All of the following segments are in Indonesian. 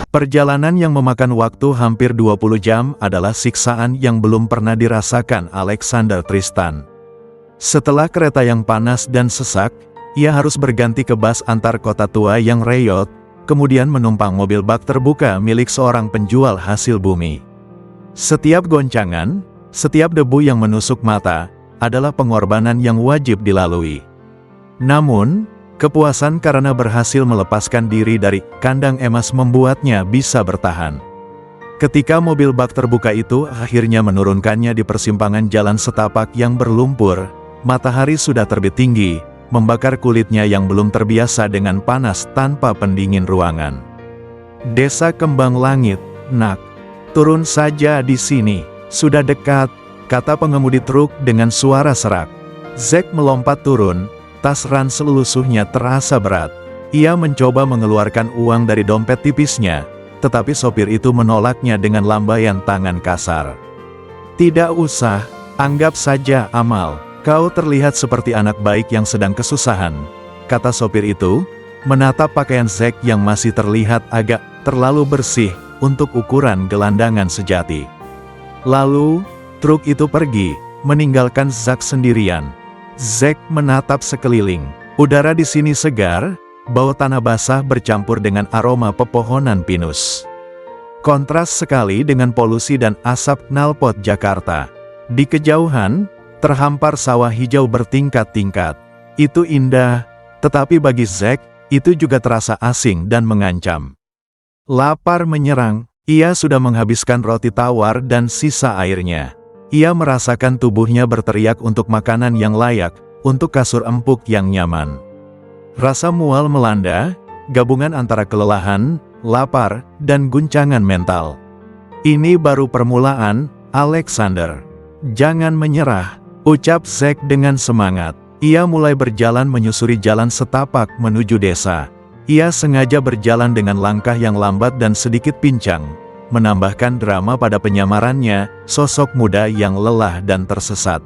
Perjalanan yang memakan waktu hampir 20 jam adalah siksaan yang belum pernah dirasakan Alexander Tristan. Setelah kereta yang panas dan sesak, ia harus berganti ke bus antar kota tua yang reyot, kemudian menumpang mobil bak terbuka milik seorang penjual hasil bumi. Setiap goncangan, setiap debu yang menusuk mata, adalah pengorbanan yang wajib dilalui. Namun, kepuasan karena berhasil melepaskan diri dari kandang emas membuatnya bisa bertahan. Ketika mobil bak terbuka itu akhirnya menurunkannya di persimpangan jalan setapak yang berlumpur, matahari sudah terbit tinggi, membakar kulitnya yang belum terbiasa dengan panas tanpa pendingin ruangan. Desa Kembang Langit, nak. Turun saja di sini, sudah dekat, kata pengemudi truk dengan suara serak. Zack melompat turun, tas ransel lusuhnya terasa berat. Ia mencoba mengeluarkan uang dari dompet tipisnya, tetapi sopir itu menolaknya dengan lambaian tangan kasar. Tidak usah, anggap saja amal. Kau terlihat seperti anak baik yang sedang kesusahan, kata sopir itu, menatap pakaian Zack yang masih terlihat agak terlalu bersih untuk ukuran gelandangan sejati. Lalu, truk itu pergi, meninggalkan Zack sendirian. Zack menatap sekeliling. Udara di sini segar, bau tanah basah bercampur dengan aroma pepohonan pinus. Kontras sekali dengan polusi dan asap knalpot Jakarta. Di kejauhan, terhampar sawah hijau bertingkat-tingkat. Itu indah, tetapi bagi Zack, itu juga terasa asing dan mengancam. Lapar menyerang, ia sudah menghabiskan roti tawar dan sisa airnya. Ia merasakan tubuhnya berteriak untuk makanan yang layak, untuk kasur empuk yang nyaman. Rasa mual melanda, gabungan antara kelelahan, lapar, dan guncangan mental. Ini baru permulaan, Alexander. Jangan menyerah, ucap Zack dengan semangat. Ia mulai berjalan menyusuri jalan setapak menuju desa. Ia sengaja berjalan dengan langkah yang lambat dan sedikit pincang, menambahkan drama pada penyamarannya, sosok muda yang lelah dan tersesat.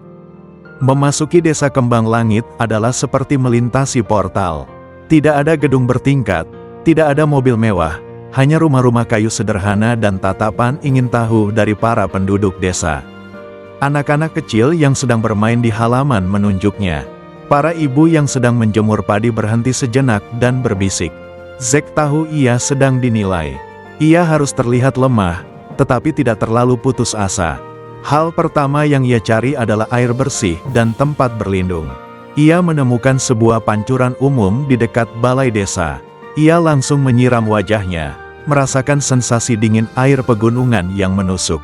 Memasuki desa Kembang Langit adalah seperti melintasi portal. Tidak ada gedung bertingkat, tidak ada mobil mewah, hanya rumah-rumah kayu sederhana dan tatapan ingin tahu dari para penduduk desa. Anak-anak kecil yang sedang bermain di halaman menunjuknya. Para ibu yang sedang menjemur padi berhenti sejenak dan berbisik. Zack tahu ia sedang dinilai. Ia harus terlihat lemah, tetapi tidak terlalu putus asa. Hal pertama yang ia cari adalah air bersih dan tempat berlindung. Ia menemukan sebuah pancuran umum di dekat balai desa. Ia langsung menyiram wajahnya, merasakan sensasi dingin air pegunungan yang menusuk.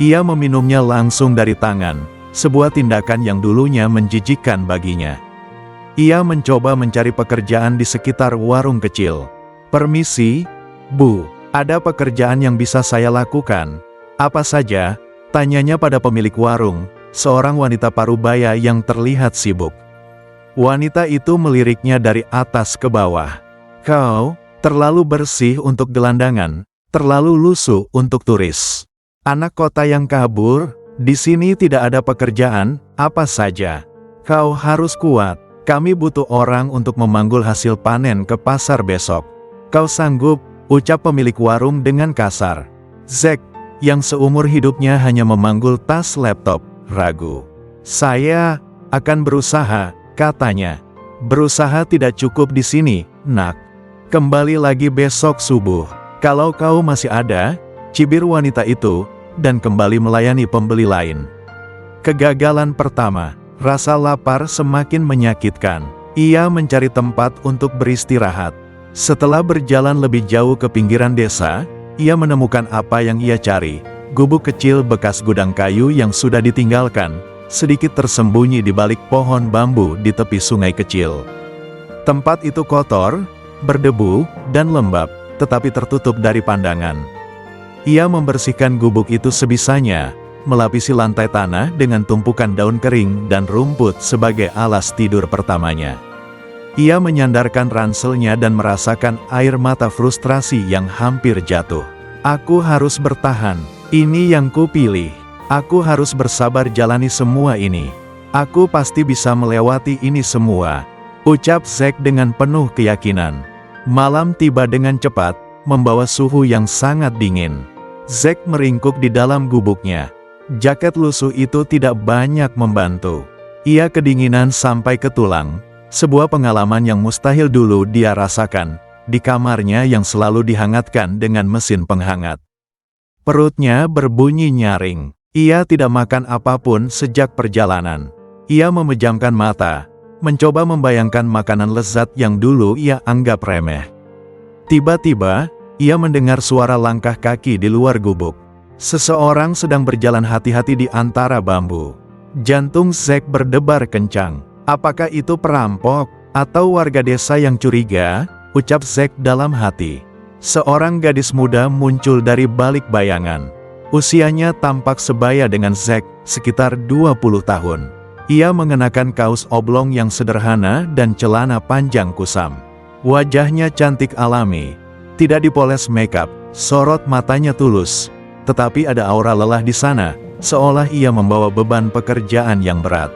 Ia meminumnya langsung dari tangan. Sebuah tindakan yang dulunya menjijikkan baginya. Ia mencoba mencari pekerjaan di sekitar warung kecil. Permisi, Bu, ada pekerjaan yang bisa saya lakukan? Apa saja? Tanyanya pada pemilik warung, seorang wanita parubaya yang terlihat sibuk. Wanita itu meliriknya dari atas ke bawah. Kau, terlalu bersih untuk gelandangan, terlalu lusuh untuk turis. Anak kota yang kabur. Di sini tidak ada pekerjaan, apa saja. Kau harus kuat, kami butuh orang untuk memanggul hasil panen ke pasar besok. Kau sanggup, ucap pemilik warung dengan kasar. Zack, yang seumur hidupnya hanya memanggul tas laptop, ragu. Saya akan berusaha, katanya. Berusaha tidak cukup di sini, nak. Kembali lagi besok subuh. Kalau kau masih ada, cibir wanita itu, dan kembali melayani pembeli lain. Kegagalan pertama, rasa lapar semakin menyakitkan. Ia mencari tempat untuk beristirahat. Setelah berjalan lebih jauh ke pinggiran desa, ia menemukan apa yang ia cari. Gubuk kecil bekas gudang kayu yang sudah ditinggalkan, sedikit tersembunyi di balik pohon bambu di tepi sungai kecil. Tempat itu kotor, berdebu, dan lembab, tetapi tertutup dari pandangan. Ia membersihkan gubuk itu sebisanya, melapisi lantai tanah dengan tumpukan daun kering dan rumput sebagai alas tidur pertamanya. Ia menyandarkan ranselnya dan merasakan air mata frustrasi yang hampir jatuh. Aku harus bertahan, ini yang kupilih. Aku harus bersabar jalani semua ini. Aku pasti bisa melewati ini semua, ucap Zack dengan penuh keyakinan. Malam tiba dengan cepat. membawa suhu yang sangat dingin. Zack meringkuk di dalam gubuknya. Jaket lusuh itu tidak banyak membantu. Ia kedinginan sampai ke tulang, sebuah pengalaman yang mustahil dulu dia rasakan, di kamarnya yang selalu dihangatkan dengan mesin penghangat. Perutnya berbunyi nyaring. Ia tidak makan apapun sejak perjalanan. Ia memejamkan mata, mencoba membayangkan makanan lezat yang dulu ia anggap remeh. Tiba-tiba, ia mendengar suara langkah kaki di luar gubuk. Seseorang sedang berjalan hati-hati di antara bambu. Jantung Zack berdebar kencang. Apakah itu perampok atau warga desa yang curiga? Ucap Zack dalam hati. Seorang gadis muda muncul dari balik bayangan. Usianya tampak sebaya dengan Zack, sekitar 20 tahun. Ia mengenakan kaos oblong yang sederhana dan celana panjang kusam. Wajahnya cantik alami, tidak dipoles makeup, sorot matanya tulus. Tetapi ada aura lelah di sana, seolah ia membawa beban pekerjaan yang berat.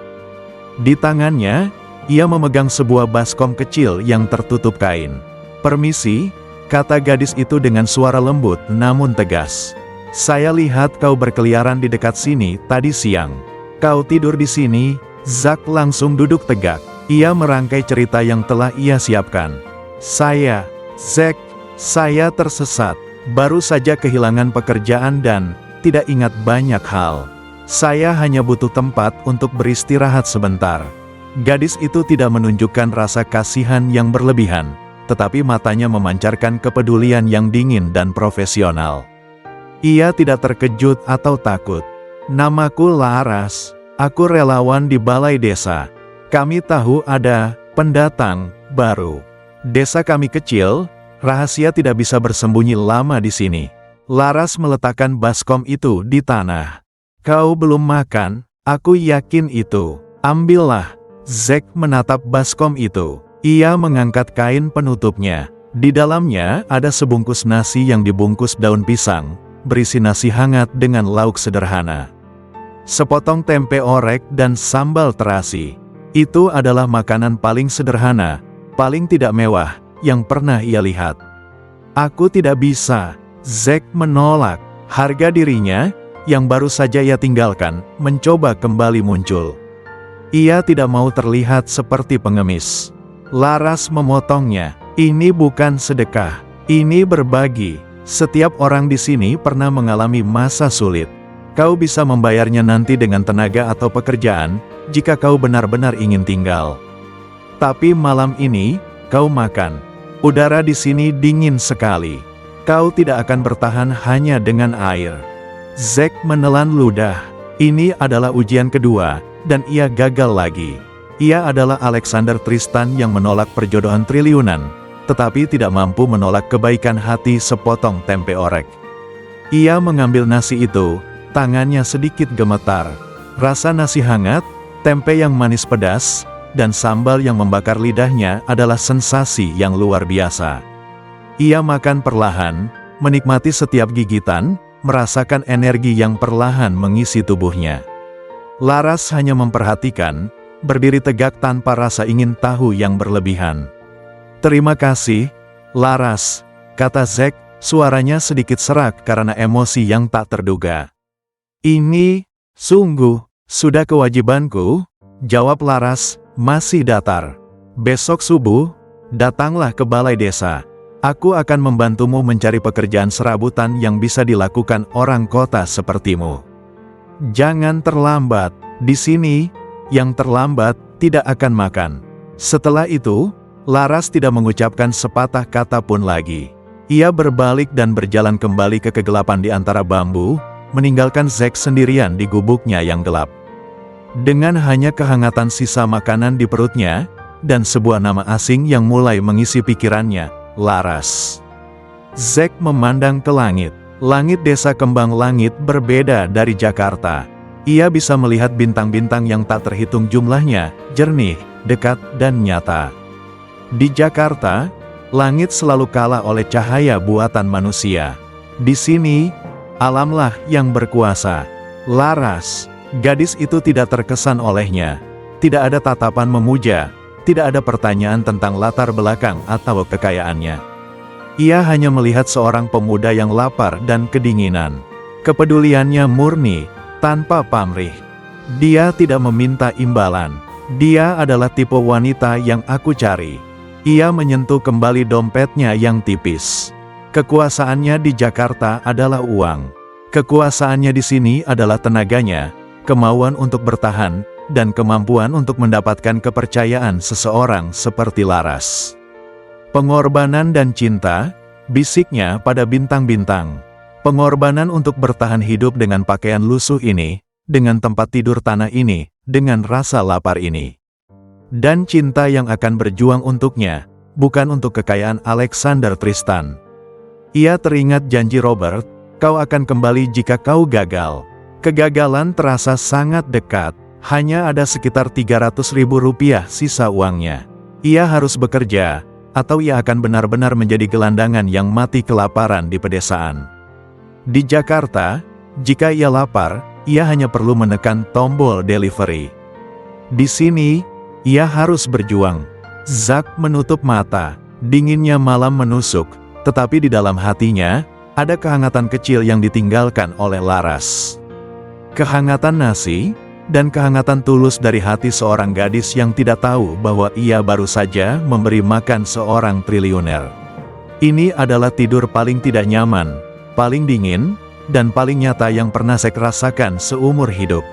Di tangannya, ia memegang sebuah baskom kecil yang tertutup kain. "Permisi," kata gadis itu dengan suara lembut namun tegas. "Saya lihat kau berkeliaran di dekat sini tadi siang. Kau tidur di sini?" Zack langsung duduk tegak. Ia merangkai cerita yang telah ia siapkan. Zack, saya tersesat. Baru saja kehilangan pekerjaan dan tidak ingat banyak hal. Saya hanya butuh tempat untuk beristirahat sebentar." Gadis itu tidak menunjukkan rasa kasihan yang berlebihan, tetapi matanya memancarkan kepedulian yang dingin dan profesional. Ia tidak terkejut atau takut. "Namaku Laras. Aku relawan di balai desa. Kami tahu ada pendatang baru. Desa kami kecil, rahasia tidak bisa bersembunyi lama di sini." Laras meletakkan baskom itu di tanah. "Kau belum makan, aku yakin itu. Ambillah." Zack menatap baskom itu. Ia mengangkat kain penutupnya. Di dalamnya ada sebungkus nasi yang dibungkus daun pisang, berisi nasi hangat dengan lauk sederhana. Sepotong tempe orek dan sambal terasi. Itu adalah makanan paling sederhana, paling tidak mewah, yang pernah ia lihat. "Aku tidak bisa." Zack menolak. Harga dirinya, yang baru saja ia tinggalkan, mencoba kembali muncul. Ia tidak mau terlihat seperti pengemis. Laras memotongnya. "Ini bukan sedekah. Ini berbagi. Setiap orang di sini pernah mengalami masa sulit. Kau bisa membayarnya nanti dengan tenaga atau pekerjaan, jika kau benar-benar ingin tinggal. Tapi malam ini, kau makan. Udara di sini dingin sekali. Kau tidak akan bertahan hanya dengan air." Zack menelan ludah. Ini adalah ujian kedua, dan ia gagal lagi. Ia adalah Alexander Tristan yang menolak perjodohan triliunan, tetapi tidak mampu menolak kebaikan hati sepotong tempe orek. Ia mengambil nasi itu, tangannya sedikit gemetar. Rasa nasi hangat, tempe yang manis pedas, dan sambal yang membakar lidahnya adalah sensasi yang luar biasa. Ia makan perlahan, menikmati setiap gigitan, merasakan energi yang perlahan mengisi tubuhnya. Laras hanya memperhatikan, berdiri tegak tanpa rasa ingin tahu yang berlebihan. "Terima kasih, Laras," kata Zack, suaranya sedikit serak karena emosi yang tak terduga. "Ini, sungguh, sudah kewajibanku," jawab Laras, masih datar. "Besok subuh, datanglah ke balai desa. Aku akan membantumu mencari pekerjaan serabutan yang bisa dilakukan orang kota sepertimu. Jangan terlambat. Di sini, yang terlambat tidak akan makan." Setelah itu, Laras tidak mengucapkan sepatah kata pun lagi. Ia berbalik dan berjalan kembali ke kegelapan di antara bambu, meninggalkan Zack sendirian di gubuknya yang gelap. Dengan hanya kehangatan sisa makanan di perutnya, dan sebuah nama asing yang mulai mengisi pikirannya, Laras. Zack memandang ke langit. Langit desa Kembang Langit berbeda dari Jakarta. Ia bisa melihat bintang-bintang yang tak terhitung jumlahnya, jernih, dekat, dan nyata. Di Jakarta, langit selalu kalah oleh cahaya buatan manusia. Di sini, alamlah yang berkuasa. Laras, gadis itu tidak terkesan olehnya. Tidak ada tatapan memuja, tidak ada pertanyaan tentang latar belakang atau kekayaannya. Ia hanya melihat seorang pemuda yang lapar dan kedinginan. Kepeduliannya murni, tanpa pamrih. Dia tidak meminta imbalan. Dia adalah tipe wanita yang aku cari. Ia menyentuh kembali dompetnya yang tipis. Kekuasaannya di Jakarta adalah uang. Kekuasaannya di sini adalah tenaganya, kemauan untuk bertahan, dan kemampuan untuk mendapatkan kepercayaan seseorang seperti Laras. Pengorbanan dan cinta, bisiknya pada bintang-bintang. Pengorbanan untuk bertahan hidup dengan pakaian lusuh ini, dengan tempat tidur tanah ini, dengan rasa lapar ini. Dan cinta yang akan berjuang untuknya, bukan untuk kekayaan Alexander Tristan. Ia teringat janji Robert, kau akan kembali jika kau gagal. Kegagalan terasa sangat dekat, hanya ada sekitar 300.000 rupiah sisa uangnya. Ia harus bekerja, atau ia akan benar-benar menjadi gelandangan yang mati kelaparan di pedesaan. Di Jakarta, jika ia lapar, ia hanya perlu menekan tombol delivery. Di sini, ia harus berjuang. Zack menutup mata, dinginnya malam menusuk, tetapi di dalam hatinya, ada kehangatan kecil yang ditinggalkan oleh Laras. Kehangatan nasi, dan kehangatan tulus dari hati seorang gadis yang tidak tahu bahwa ia baru saja memberi makan seorang triliuner. Ini adalah tidur paling tidak nyaman, paling dingin, dan paling nyata yang pernah saya rasakan seumur hidup.